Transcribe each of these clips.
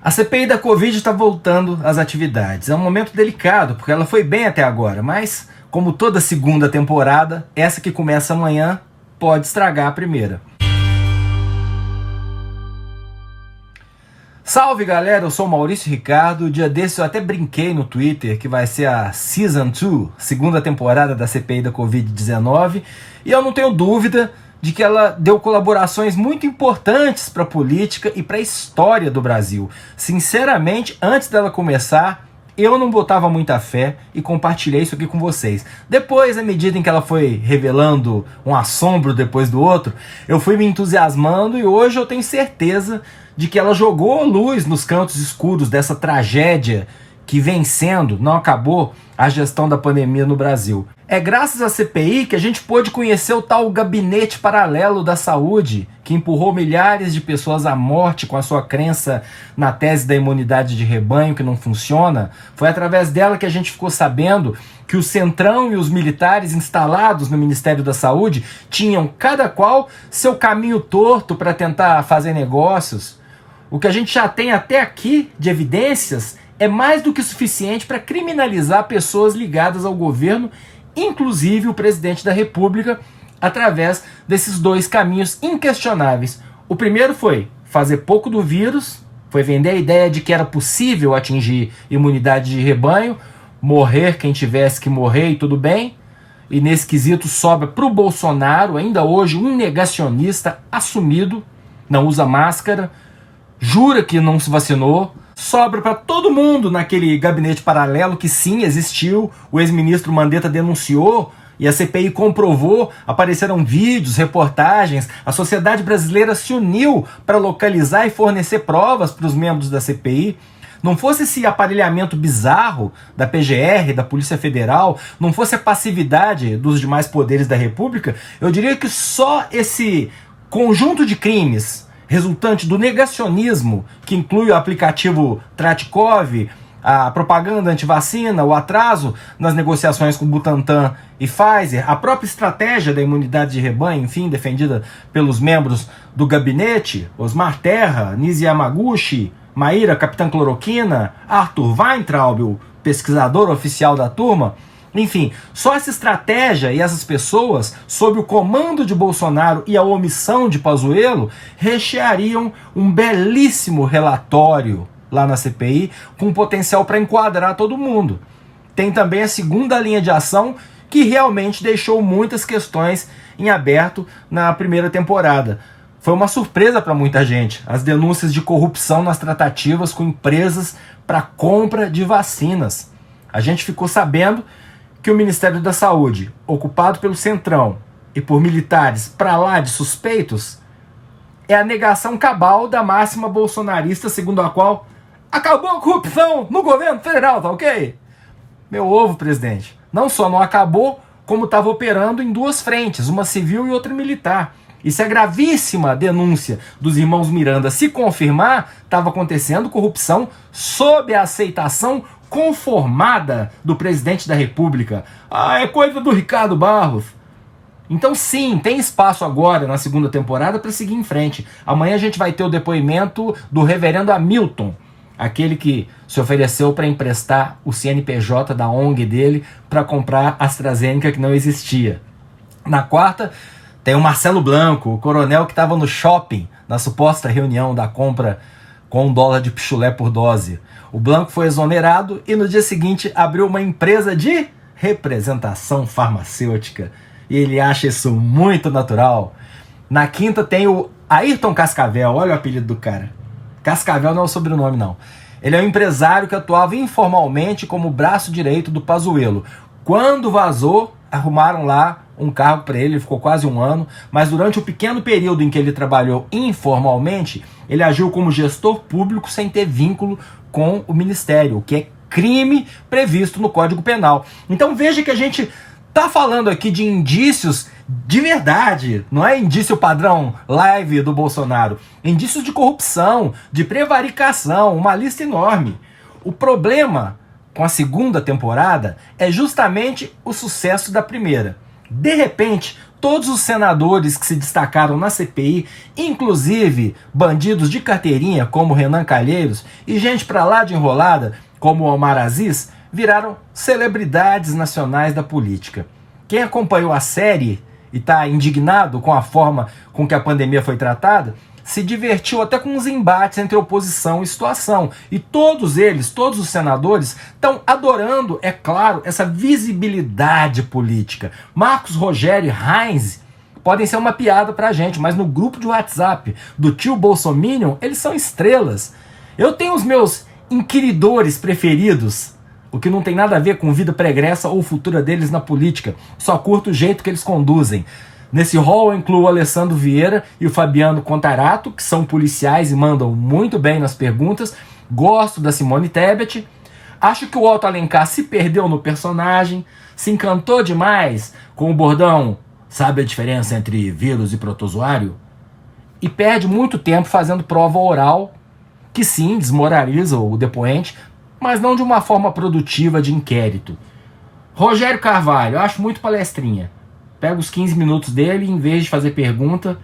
A CPI da Covid está voltando às atividades. É um momento delicado, porque ela foi bem até agora, mas, como toda segunda temporada, essa que começa amanhã pode estragar a primeira. Salve galera, eu sou o Maurício Ricardo. Dia desse eu até brinquei no Twitter que vai ser a Season 2, segunda temporada da CPI da Covid-19, e eu não tenho dúvida de que ela deu colaborações muito importantes para a política e para a história do Brasil. Sinceramente, antes dela começar, eu não botava muita fé e compartilhei isso aqui com vocês. Depois, à medida em que ela foi revelando um assombro depois do outro, eu fui me entusiasmando e hoje eu tenho certeza de que ela jogou luz nos cantos escuros dessa tragédia que vem sendo, não acabou, a gestão da pandemia no Brasil. É graças à CPI que a gente pôde conhecer o tal gabinete paralelo da saúde, que empurrou milhares de pessoas à morte com a sua crença na tese da imunidade de rebanho que não funciona. Foi através dela que a gente ficou sabendo que o Centrão e os militares instalados no Ministério da Saúde tinham cada qual seu caminho torto para tentar fazer negócios. O que a gente já tem até aqui de evidências é mais do que suficiente para criminalizar pessoas ligadas ao governo, inclusive o presidente da República, através desses dois caminhos inquestionáveis. O primeiro foi fazer pouco do vírus, foi vender a ideia de que era possível atingir imunidade de rebanho, morrer quem tivesse que morrer e tudo bem, e nesse quesito sobra para o Bolsonaro, ainda hoje um negacionista assumido, não usa máscara, jura que não se vacinou. Sobra para todo mundo naquele gabinete paralelo que sim existiu, o ex-ministro Mandetta denunciou e a CPI comprovou, apareceram vídeos, reportagens, a sociedade brasileira se uniu para localizar e fornecer provas para os membros da CPI. Não fosse esse aparelhamento bizarro da PGR, da Polícia Federal, não fosse a passividade dos demais poderes da República, eu diria que só esse conjunto de crimes resultante do negacionismo, que inclui o aplicativo Tratikov, a propaganda antivacina, o atraso nas negociações com Butantan e Pfizer, a própria estratégia da imunidade de rebanho, enfim, defendida pelos membros do gabinete, Osmar Terra, Nisi Yamaguchi, Maíra, Capitã Cloroquina, Arthur Weintraub, o pesquisador oficial da turma. Enfim, só essa estratégia e essas pessoas, sob o comando de Bolsonaro e a omissão de Pazuello, recheariam um belíssimo relatório lá na CPI, com potencial para enquadrar todo mundo. Tem também a segunda linha de ação, que realmente deixou muitas questões em aberto na primeira temporada. Foi uma surpresa para muita gente, as denúncias de corrupção nas tratativas com empresas para compra de vacinas. A gente ficou sabendo que o Ministério da Saúde, ocupado pelo Centrão e por militares para lá de suspeitos, é a negação cabal da máxima bolsonarista segundo a qual acabou a corrupção no governo federal, tá ok? Meu ovo, presidente. Não só não acabou, como estava operando em duas frentes, uma civil e outra militar. E se a gravíssima denúncia dos irmãos Miranda se confirmar, estava acontecendo corrupção sob a aceitação conformada do presidente da República. Ah, é coisa do Ricardo Barros. Então sim, tem espaço agora na segunda temporada para seguir em frente. Amanhã a gente vai ter o depoimento do reverendo Hamilton, aquele que se ofereceu para emprestar o CNPJ da ONG dele para comprar AstraZeneca que não existia. Na quarta tem o Marcelo Blanco, o coronel que estava no shopping na suposta reunião da compra com $1 de pichulé por dose. O Blanco foi exonerado e no dia seguinte abriu uma empresa de representação farmacêutica. E ele acha isso muito natural. Na quinta tem o Ayrton Cascavel, olha o apelido do cara. Cascavel não é o sobrenome não. Ele é um empresário que atuava informalmente como braço direito do Pazuello. Quando vazou, arrumaram lá um cargo para ele ficou quase um ano, mas durante o pequeno período em que ele trabalhou informalmente, ele agiu como gestor público sem ter vínculo com o Ministério, o que é crime previsto no Código Penal. Então veja que a gente está falando aqui de indícios de verdade, não é indício padrão live do Bolsonaro, indícios de corrupção, de prevaricação, uma lista enorme. O problema com a segunda temporada é justamente o sucesso da primeira. De repente, Todos os senadores que se destacaram na CPI, inclusive bandidos de carteirinha como Renan Calheiros e gente pra lá de enrolada como Omar Aziz, viraram celebridades nacionais da política. Quem acompanhou a série e está indignado com a forma com que a pandemia foi tratada, se divertiu até com os embates entre oposição e situação. E todos eles, todos os senadores, estão adorando, é claro, essa visibilidade política. Marcos Rogério e Heinz podem ser uma piada pra gente, mas no grupo de WhatsApp do tio Bolsominion, eles são estrelas. Eu tenho os meus inquiridores preferidos, o que não tem nada a ver com vida pregressa ou futura deles na política. Só curto o jeito que eles conduzem. Nesse hall eu incluo o Alessandro Vieira e o Fabiano Contarato, que são policiais e mandam muito bem nas perguntas. Gosto da Simone Tebet. Acho que o Otto Alencar se perdeu no personagem, se encantou demais com o bordão "sabe a diferença entre vírus e protozoário?" E perde muito tempo fazendo prova oral, que sim, desmoraliza o depoente, mas não de uma forma produtiva de inquérito. Rogério Carvalho, eu acho muito palestrinha. Pega os 15 minutos dele e, em vez de fazer pergunta,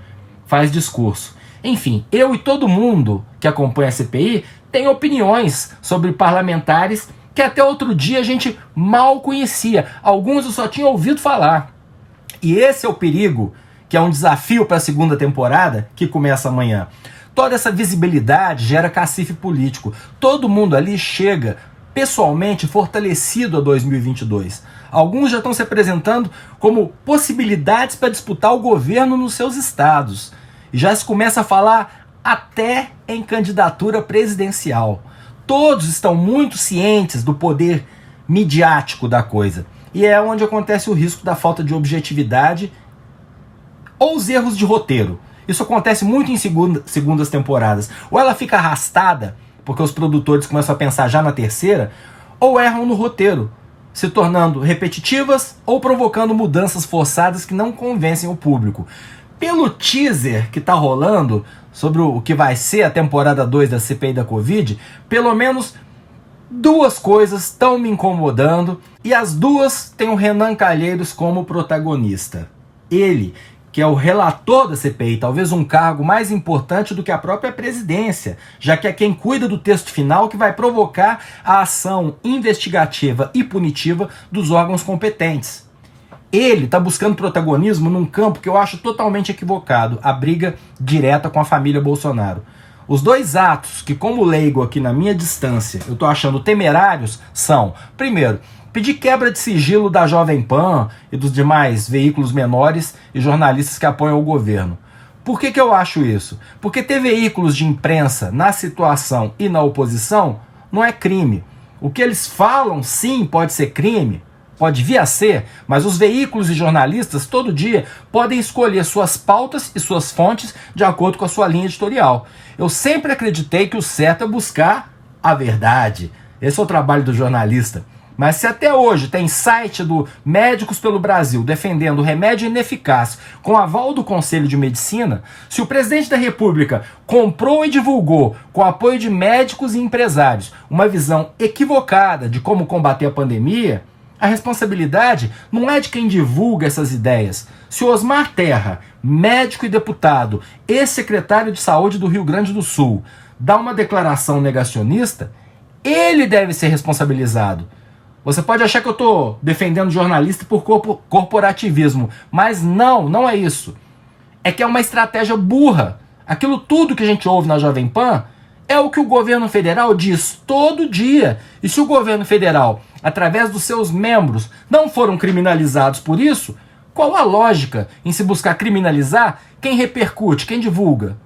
faz discurso. Enfim, eu e todo mundo que acompanha a CPI tem opiniões sobre parlamentares que até outro dia a gente mal conhecia. Alguns eu só tinha ouvido falar. E esse é o perigo, que é um desafio para a segunda temporada, que começa amanhã. Toda essa visibilidade gera cacife político. Todo mundo ali chega pessoalmente fortalecido a 2022. Alguns já estão se apresentando como possibilidades para disputar o governo nos seus estados. E já se começa a falar até em candidatura presidencial. Todos estão muito cientes do poder midiático da coisa. E é onde acontece o risco da falta de objetividade ou os erros de roteiro. Isso acontece muito em segundas temporadas. Ou ela fica arrastada, porque os produtores começam a pensar já na terceira, ou erram no roteiro, se tornando repetitivas ou provocando mudanças forçadas que não convencem o público. Pelo teaser que tá rolando sobre o que vai ser a temporada 2 da CPI da Covid, pelo menos duas coisas estão me incomodando, e as duas têm o Renan Calheiros como protagonista. Ele, que é o relator da CPI, talvez um cargo mais importante do que a própria presidência, já que é quem cuida do texto final que vai provocar a ação investigativa e punitiva dos órgãos competentes. Ele está buscando protagonismo num campo que eu acho totalmente equivocado, a briga direta com a família Bolsonaro. Os dois atos que, como leigo aqui na minha distância, eu estou achando temerários são, primeiro, pedir quebra de sigilo da Jovem Pan e dos demais veículos menores e jornalistas que apoiam o governo. Por que eu acho isso? Porque ter veículos de imprensa na situação e na oposição não é crime. O que eles falam, sim, pode ser crime, pode vir a ser, mas os veículos e jornalistas todo dia podem escolher suas pautas e suas fontes de acordo com a sua linha editorial. Eu sempre acreditei que o certo é buscar a verdade. Esse é o trabalho do jornalista. Mas se até hoje tem site do Médicos pelo Brasil defendendo remédio ineficaz com aval do Conselho de Medicina, se o presidente da República comprou e divulgou, com apoio de médicos e empresários, uma visão equivocada de como combater a pandemia, a responsabilidade não é de quem divulga essas ideias. Se o Osmar Terra, médico e deputado, ex-secretário de Saúde do Rio Grande do Sul, dá uma declaração negacionista, ele deve ser responsabilizado. Você pode achar que eu estou defendendo jornalista por corporativismo, mas não é isso. É que é uma estratégia burra. Aquilo tudo que a gente ouve na Jovem Pan é o que o governo federal diz todo dia. E se o governo federal, através dos seus membros, não foram criminalizados por isso, qual a lógica em se buscar criminalizar quem repercute, quem divulga?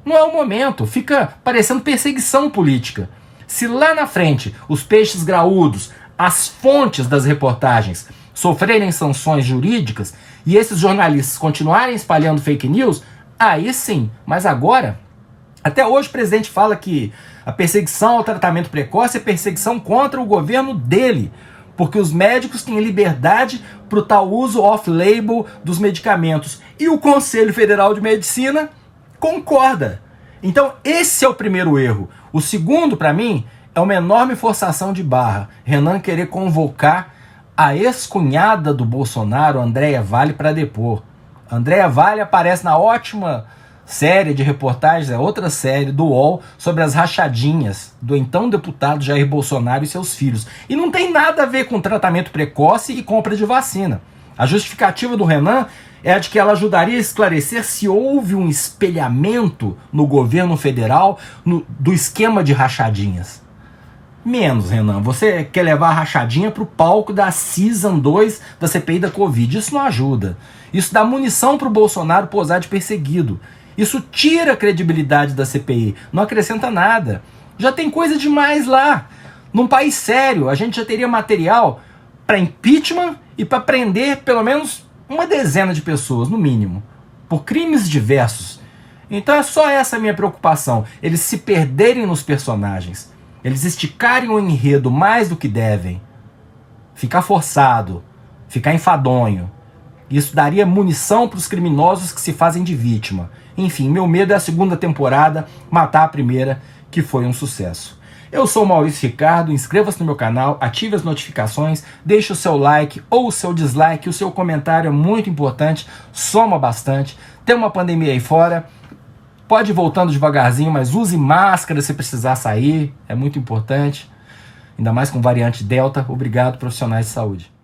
Não é o momento, fica parecendo perseguição política. Se lá na frente os peixes graúdos, as fontes das reportagens, sofrerem sanções jurídicas e esses jornalistas continuarem espalhando fake news, aí sim. Mas agora, até hoje o presidente fala que a perseguição ao tratamento precoce é perseguição contra o governo dele, porque os médicos têm liberdade para o tal uso off-label dos medicamentos. E o Conselho Federal de Medicina concorda. Então esse é o primeiro erro. O segundo, para mim, é uma enorme forçação de barra. Renan querer convocar a ex-cunhada do Bolsonaro, Andréia Vale, para depor. Andréa Vale aparece na ótima série de reportagens, é outra série do UOL, sobre as rachadinhas do então deputado Jair Bolsonaro e seus filhos. E não tem nada a ver com tratamento precoce e compra de vacina. A justificativa do Renan é a de que ela ajudaria a esclarecer se houve um espelhamento no governo federal do esquema de rachadinhas. Menos, Renan. Você quer levar a rachadinha para o palco da Season 2 da CPI da Covid. Isso não ajuda. Isso dá munição para o Bolsonaro posar de perseguido. Isso tira a credibilidade da CPI. Não acrescenta nada. Já tem coisa demais lá. Num país sério, a gente já teria material para impeachment e para prender pelo menos uma dezena de pessoas, no mínimo, por crimes diversos. Então é só essa a minha preocupação. Eles se perderem nos personagens. Eles esticarem o enredo mais do que devem. Ficar forçado. Ficar enfadonho. Isso daria munição para os criminosos que se fazem de vítima. Enfim, meu medo é a segunda temporada matar a primeira, que foi um sucesso. Eu sou o Maurício Ricardo, inscreva-se no meu canal, ative as notificações, deixe o seu like ou o seu dislike, o seu comentário é muito importante, soma bastante. Tem uma pandemia aí fora, pode ir voltando devagarzinho, mas use máscara se precisar sair, é muito importante. Ainda mais com variante Delta. Obrigado, profissionais de saúde.